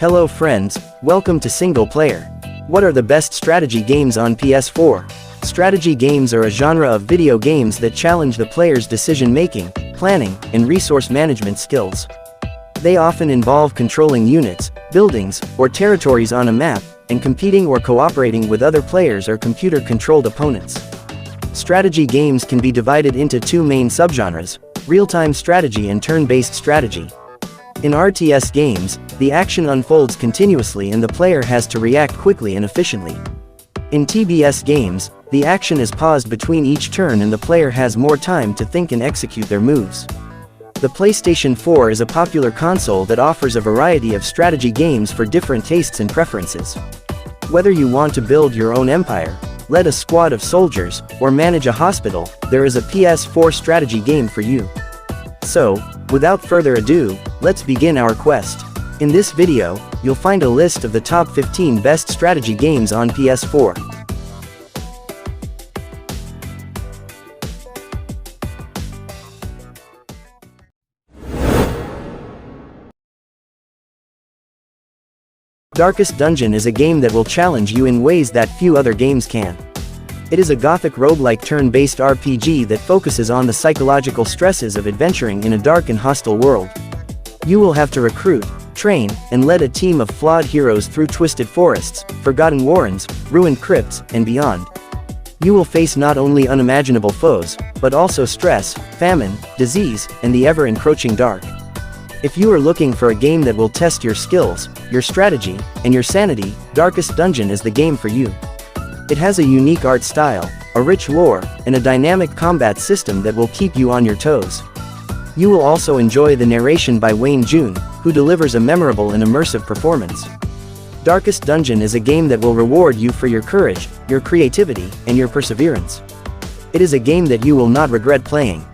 Hello friends, welcome to Single Player. What are the best strategy games on PS4? Strategy games are a genre of video games that challenge the player's decision-making, planning, and resource management skills. They often involve controlling units, buildings, or territories on a map, and competing or cooperating with other players or computer-controlled opponents. Strategy games can be divided into two main subgenres: real-time strategy and turn-based strategy. In RTS games, the action unfolds continuously and the player has to react quickly and efficiently. In TBS games, the action is paused between each turn and the player has more time to think and execute their moves. The PlayStation 4 is a popular console that offers a variety of strategy games for different tastes and preferences. Whether you want to build your own empire, lead a squad of soldiers, or manage a hospital, there is a PS4 strategy game for you. So, without further ado, let's begin our quest. In this video, you'll find a list of the top 15 best strategy games on PS4. Darkest Dungeon is a game that will challenge you in ways that few other games can. It is a gothic roguelike turn-based RPG that focuses on the psychological stresses of adventuring in a dark and hostile world. You will have to recruit, train, and lead a team of flawed heroes through twisted forests, forgotten warrens, ruined crypts, and beyond. You will face not only unimaginable foes, but also stress, famine, disease, and the ever-encroaching dark. If you are looking for a game that will test your skills, your strategy, and your sanity, Darkest Dungeon is the game for you. It has a unique art style, a rich lore, and a dynamic combat system that will keep you on your toes. You will also enjoy the narration by Wayne June, who delivers a memorable and immersive performance. Darkest Dungeon is a game that will reward you for your courage, your creativity, and your perseverance. It is a game that you will not regret playing.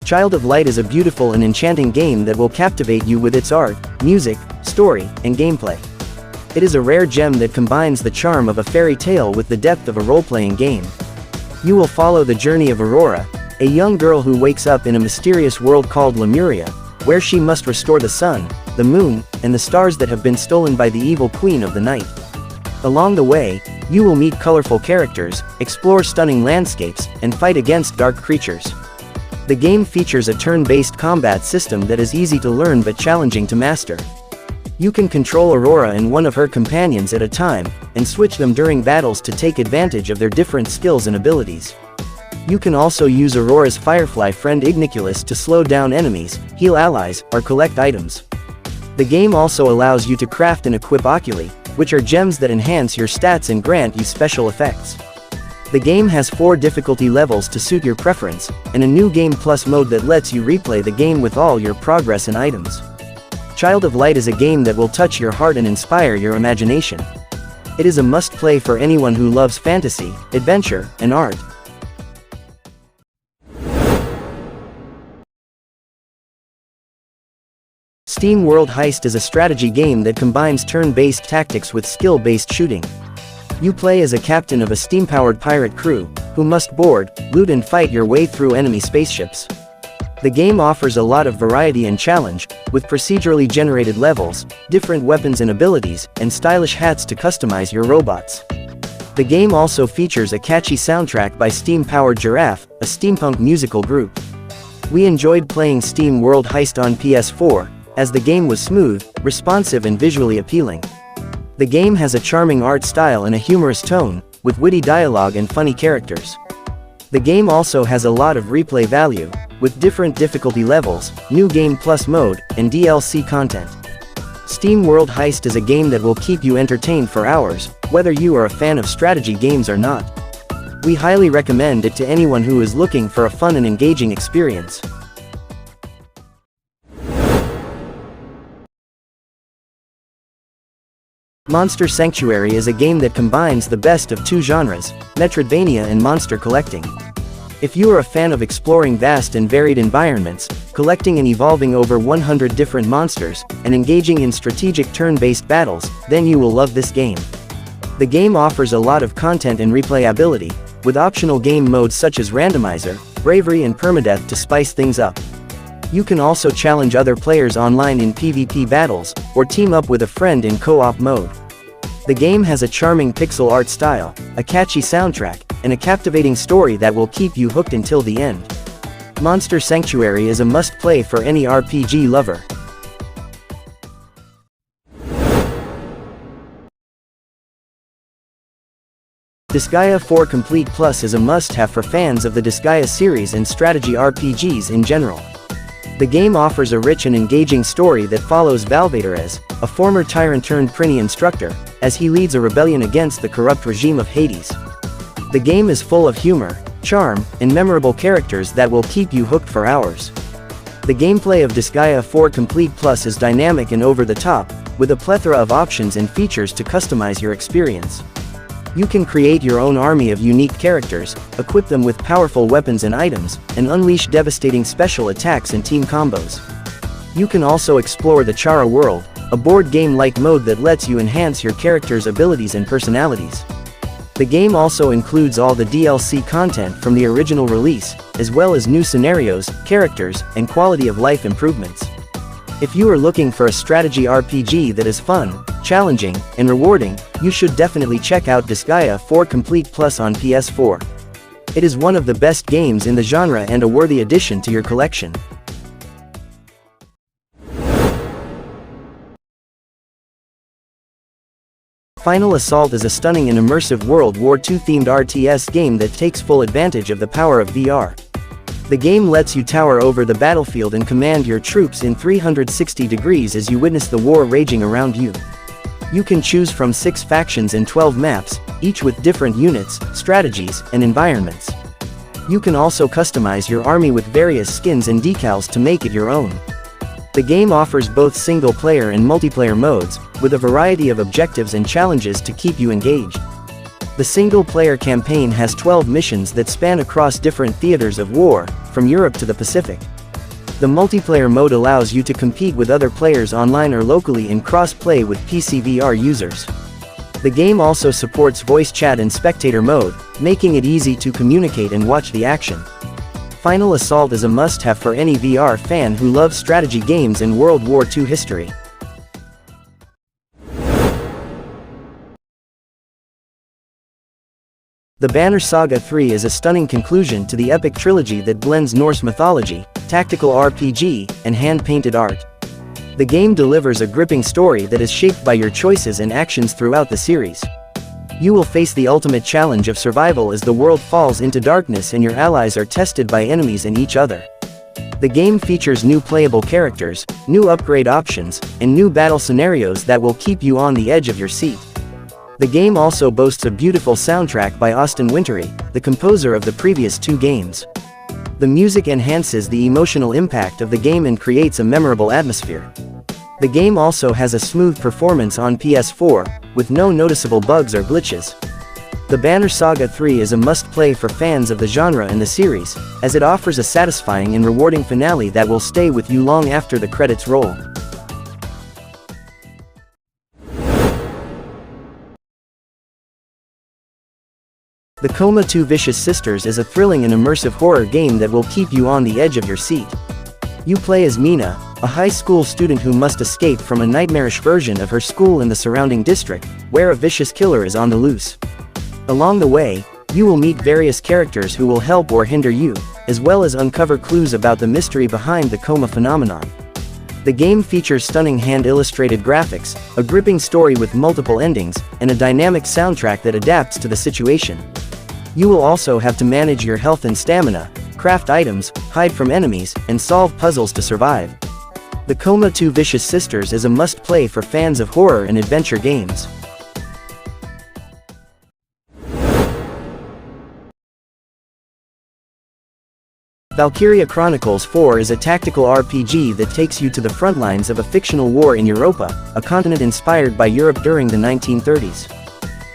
Child of Light is a beautiful and enchanting game that will captivate you with its art, music, story, and gameplay. It is a rare gem that combines the charm of a fairy tale with the depth of a role-playing game. You will follow the journey of Aurora, a young girl who wakes up in a mysterious world called Lemuria, where she must restore the sun, the moon, and the stars that have been stolen by the evil Queen of the Night. Along the way, you will meet colorful characters, explore stunning landscapes, and fight against dark creatures. The game features a turn-based combat system that is easy to learn but challenging to master. You can control Aurora and one of her companions at a time, and switch them during battles to take advantage of their different skills and abilities. You can also use Aurora's firefly friend Igniculus to slow down enemies, heal allies, or collect items. The game also allows you to craft and equip oculi, which are gems that enhance your stats and grant you special effects. The game has 4 difficulty levels to suit your preference, and a new Game Plus mode that lets you replay the game with all your progress and items. Child of Light is a game that will touch your heart and inspire your imagination. It is a must-play for anyone who loves fantasy, adventure, and art. Steam World Heist is a strategy game that combines turn-based tactics with skill-based shooting. You play as a captain of a steam-powered pirate crew, who must board, loot and fight your way through enemy spaceships. The game offers a lot of variety and challenge, with procedurally generated levels, different weapons and abilities, and stylish hats to customize your robots. The game also features a catchy soundtrack by Steam-Powered Giraffe, a steampunk musical group. We enjoyed playing Steam World Heist on PS4, as the game was smooth, responsive and visually appealing. The game has a charming art style and a humorous tone, with witty dialogue and funny characters. The game also has a lot of replay value, with different difficulty levels, new Game Plus mode, and DLC content. Steam World Heist is a game that will keep you entertained for hours, whether you are a fan of strategy games or not. We highly recommend it to anyone who is looking for a fun and engaging experience. Monster Sanctuary is a game that combines the best of two genres, Metroidvania and monster collecting. If you are a fan of exploring vast and varied environments, collecting and evolving over 100 different monsters, and engaging in strategic turn-based battles, then you will love this game. The game offers a lot of content and replayability, with optional game modes such as Randomizer, bravery and permadeath to spice things up. You can also challenge other players online in PvP battles, or team up with a friend in co-op mode. The game has a charming pixel art style, a catchy soundtrack, and a captivating story that will keep you hooked until the end. Monster Sanctuary is a must-play for any RPG lover. Disgaea 4 Complete Plus is a must-have for fans of the Disgaea series and strategy RPGs in general. The game offers a rich and engaging story that follows Valvatorez, a former tyrant-turned-prinny instructor, as he leads a rebellion against the corrupt regime of Hades. The game is full of humor, charm, and memorable characters that will keep you hooked for hours. The gameplay of Disgaea 4 Complete Plus is dynamic and over-the-top, with a plethora of options and features to customize your experience. You can create your own army of unique characters, equip them with powerful weapons and items, and unleash devastating special attacks and team combos. You can also explore the Chara world, a board game-like mode that lets you enhance your character's abilities and personalities. The game also includes all the DLC content from the original release, as well as new scenarios, characters, and quality-of-life improvements. If you are looking for a strategy RPG that is fun, challenging, and rewarding, you should definitely check out Disgaea 4 Complete Plus on PS4. It is one of the best games in the genre and a worthy addition to your collection. Final Assault is a stunning and immersive World War II-themed RTS game that takes full advantage of the power of VR. The game lets you tower over the battlefield and command your troops in 360 degrees as you witness the war raging around you. You can choose from 6 factions and 12 maps, each with different units, strategies, and environments. You can also customize your army with various skins and decals to make it your own. The game offers both single-player and multiplayer modes, with a variety of objectives and challenges to keep you engaged. The single-player campaign has 12 missions that span across different theaters of war, from Europe to the Pacific. The multiplayer mode allows you to compete with other players online or locally in cross-play with PC VR users. The game also supports voice chat and spectator mode, making it easy to communicate and watch the action. Final Assault is a must-have for any VR fan who loves strategy games and World War II history. The Banner Saga 3 is a stunning conclusion to the epic trilogy that blends Norse mythology, tactical RPG, and hand-painted art. The game delivers a gripping story that is shaped by your choices and actions throughout the series. You will face the ultimate challenge of survival as the world falls into darkness and your allies are tested by enemies and each other. The game features new playable characters, new upgrade options, and new battle scenarios that will keep you on the edge of your seat. The game also boasts a beautiful soundtrack by Austin Wintory, the composer of the previous 2 games. The music enhances the emotional impact of the game and creates a memorable atmosphere. The game also has a smooth performance on PS4, with no noticeable bugs or glitches. The Banner Saga 3 is a must-play for fans of the genre and the series, as it offers a satisfying and rewarding finale that will stay with you long after the credits roll. The Coma 2 Vicious Sisters is a thrilling and immersive horror game that will keep you on the edge of your seat. You play as Mina, a high school student who must escape from a nightmarish version of her school in the surrounding district, where a vicious killer is on the loose. Along the way, you will meet various characters who will help or hinder you, as well as uncover clues about the mystery behind the coma phenomenon. The game features stunning hand-illustrated graphics, a gripping story with multiple endings, and a dynamic soundtrack that adapts to the situation. You will also have to manage your health and stamina, craft items, hide from enemies, and solve puzzles to survive. The Coma 2 Vicious Sisters is a must-play for fans of horror and adventure games. Valkyria Chronicles 4 is a tactical RPG that takes you to the front lines of a fictional war in Europa, a continent inspired by Europe during the 1930s.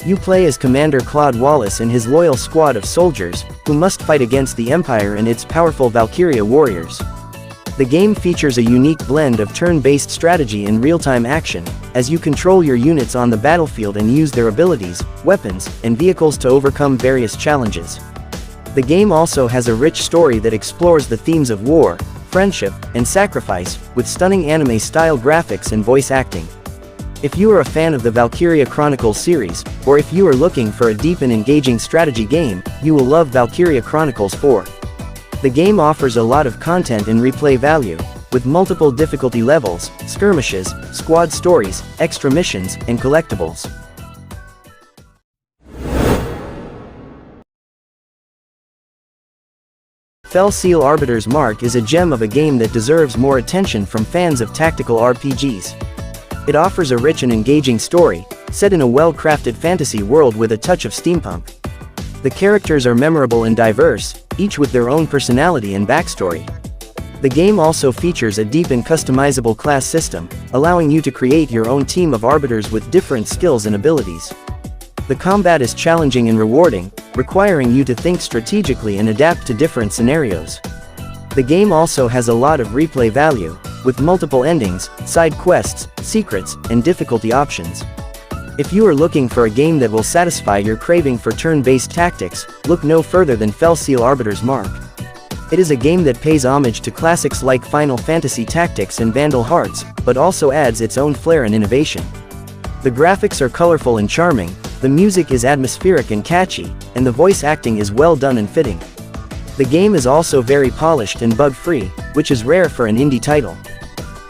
You play as Commander Claude Wallace and his loyal squad of soldiers, who must fight against the Empire and its powerful Valkyria warriors. The game features a unique blend of turn-based strategy and real-time action, as you control your units on the battlefield and use their abilities, weapons, and vehicles to overcome various challenges. The game also has a rich story that explores the themes of war, friendship, and sacrifice, with stunning anime-style graphics and voice acting. If you are a fan of the Valkyria Chronicles series, or if you are looking for a deep and engaging strategy game, you will love Valkyria Chronicles 4. The game offers a lot of content and replay value, with multiple difficulty levels, skirmishes, squad stories, extra missions, and collectibles. Felseal Arbiter's Mark is a gem of a game that deserves more attention from fans of tactical RPGs. It offers a rich and engaging story, set in a well-crafted fantasy world with a touch of steampunk. The characters are memorable and diverse, each with their own personality and backstory. The game also features a deep and customizable class system, allowing you to create your own team of arbiters with different skills and abilities. The combat is challenging and rewarding, requiring you to think strategically and adapt to different scenarios. The game also has a lot of replay value, with multiple endings, side quests, secrets, and difficulty options. If you are looking for a game that will satisfy your craving for turn-based tactics, look no further than Felseal Arbiter's Mark. It is a game that pays homage to classics like Final Fantasy Tactics and Vandal Hearts, but also adds its own flair and innovation. The graphics are colorful and charming, the music is atmospheric and catchy, and the voice acting is well done and fitting. The game is also very polished and bug-free, which is rare for an indie title.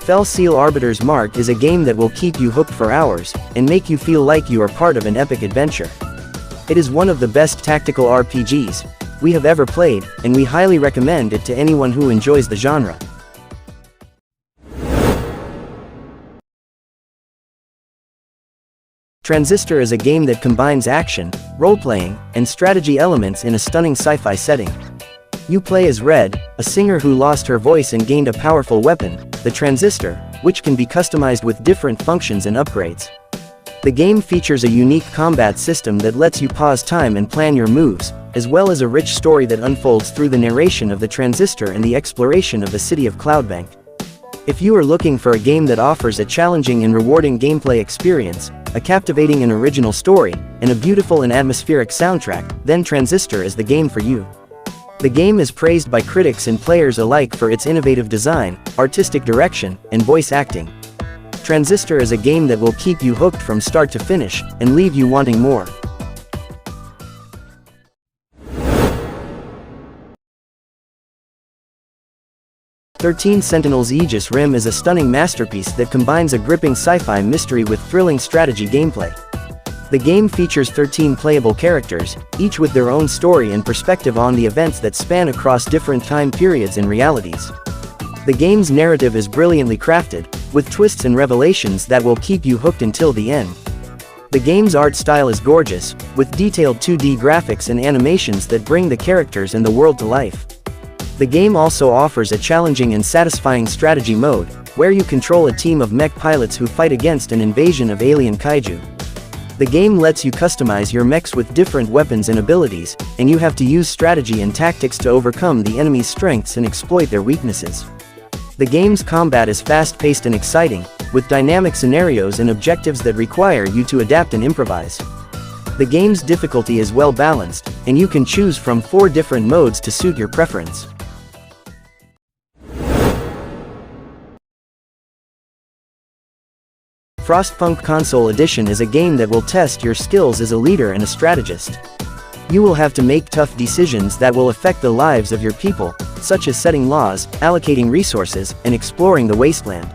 Felseal Arbiter's Mark is a game that will keep you hooked for hours, and make you feel like you are part of an epic adventure. It is one of the best tactical RPGs we have ever played, and we highly recommend it to anyone who enjoys the genre. Transistor is a game that combines action, role-playing, and strategy elements in a stunning sci-fi setting. You play as Red, a singer who lost her voice and gained a powerful weapon, the Transistor, which can be customized with different functions and upgrades. The game features a unique combat system that lets you pause time and plan your moves, as well as a rich story that unfolds through the narration of the Transistor and the exploration of the city of Cloudbank. If you are looking for a game that offers a challenging and rewarding gameplay experience, a captivating and original story, and a beautiful and atmospheric soundtrack, then Transistor is the game for you. The game is praised by critics and players alike for its innovative design, artistic direction, and voice acting. Transistor is a game that will keep you hooked from start to finish, and leave you wanting more. Thirteen Sentinels Aegis Rim is a stunning masterpiece that combines a gripping sci-fi mystery with thrilling strategy gameplay. The game features 13 playable characters, each with their own story and perspective on the events that span across different time periods and realities. The game's narrative is brilliantly crafted, with twists and revelations that will keep you hooked until the end. The game's art style is gorgeous, with detailed 2D graphics and animations that bring the characters and the world to life. The game also offers a challenging and satisfying strategy mode, where you control a team of mech pilots who fight against an invasion of alien kaiju. The game lets you customize your mechs with different weapons and abilities, and you have to use strategy and tactics to overcome the enemy's strengths and exploit their weaknesses. The game's combat is fast-paced and exciting, with dynamic scenarios and objectives that require you to adapt and improvise. The game's difficulty is well balanced, and you can choose from 4 different modes to suit your preference. Frostpunk Console Edition is a game that will test your skills as a leader and a strategist. You will have to make tough decisions that will affect the lives of your people, such as setting laws, allocating resources, and exploring the wasteland.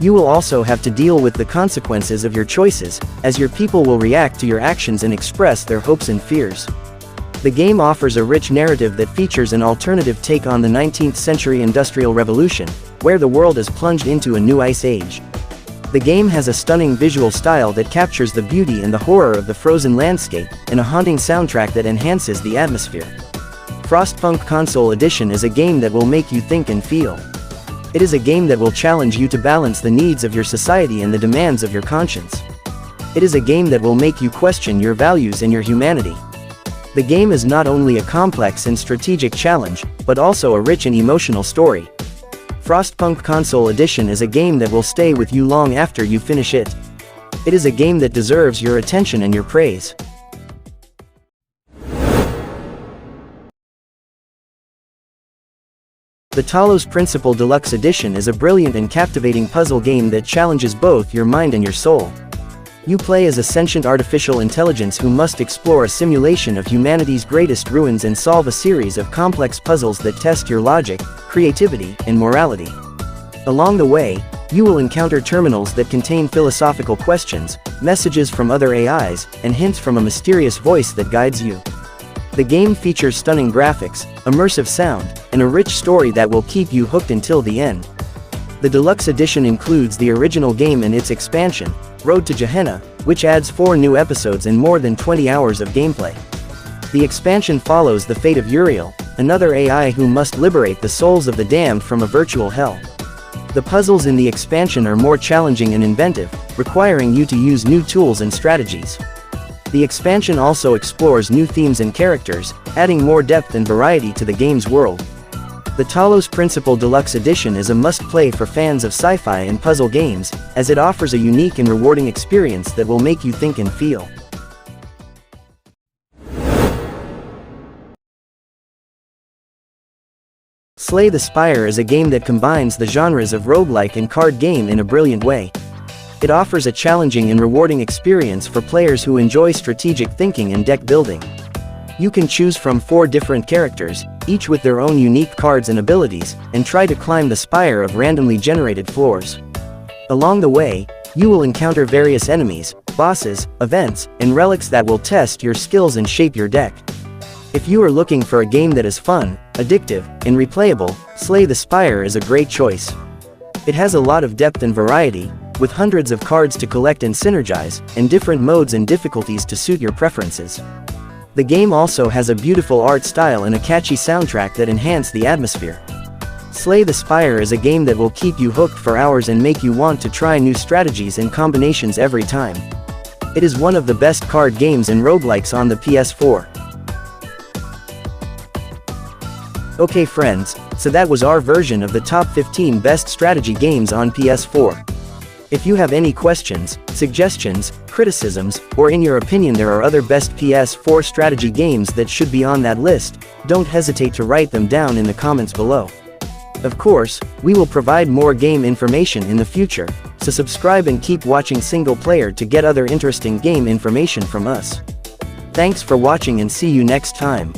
You will also have to deal with the consequences of your choices, as your people will react to your actions and express their hopes and fears. The game offers a rich narrative that features an alternative take on the 19th century Industrial Revolution, where the world is plunged into a new ice age. The game has a stunning visual style that captures the beauty and the horror of the frozen landscape, and a haunting soundtrack that enhances the atmosphere. Frostpunk Console Edition is a game that will make you think and feel. It is a game that will challenge you to balance the needs of your society and the demands of your conscience. It is a game that will make you question your values and your humanity. The game is not only a complex and strategic challenge, but also a rich and emotional story. Frostpunk Console Edition is a game that will stay with you long after you finish it. It is a game that deserves your attention and your praise. The Talos Principle Deluxe Edition is a brilliant and captivating puzzle game that challenges both your mind and your soul. You play as a sentient artificial intelligence who must explore a simulation of humanity's greatest ruins and solve a series of complex puzzles that test your logic, creativity, and morality. Along the way, you will encounter terminals that contain philosophical questions, messages from other AIs, and hints from a mysterious voice that guides you. The game features stunning graphics, immersive sound, and a rich story that will keep you hooked until the end. The deluxe edition includes the original game and its expansion, Road to Gehenna, which adds 4 new episodes and more than 20 hours of gameplay. The expansion follows the fate of Uriel, another AI who must liberate the souls of the damned from a virtual hell. The puzzles in the expansion are more challenging and inventive, requiring you to use new tools and strategies. The expansion also explores new themes and characters, adding more depth and variety to the game's world. The Talos Principle Deluxe Edition is a must-play for fans of sci-fi and puzzle games, as it offers a unique and rewarding experience that will make you think and feel. Slay the Spire is a game that combines the genres of roguelike and card game in a brilliant way. It offers a challenging and rewarding experience for players who enjoy strategic thinking and deck building. You can choose from 4 different characters, each with their own unique cards and abilities, and try to climb the spire of randomly generated floors. Along the way, you will encounter various enemies, bosses, events, and relics that will test your skills and shape your deck. If you are looking for a game that is fun, addictive, and replayable, Slay the Spire is a great choice. It has a lot of depth and variety, with hundreds of cards to collect and synergize, and different modes and difficulties to suit your preferences. The game also has a beautiful art style and a catchy soundtrack that enhance the atmosphere. Slay the Spire is a game that will keep you hooked for hours and make you want to try new strategies and combinations every time. It is one of the best card games and roguelikes on the PS4. Okay friends, so that was our version of the top 15 best strategy games on PS4. If you have any questions, suggestions, criticisms, or in your opinion there are other best PS4 strategy games that should be on that list, don't hesitate to write them down in the comments below. Of course, we will provide more game information in the future, so subscribe and keep watching Single Player to get other interesting game information from us. Thanks for watching and see you next time.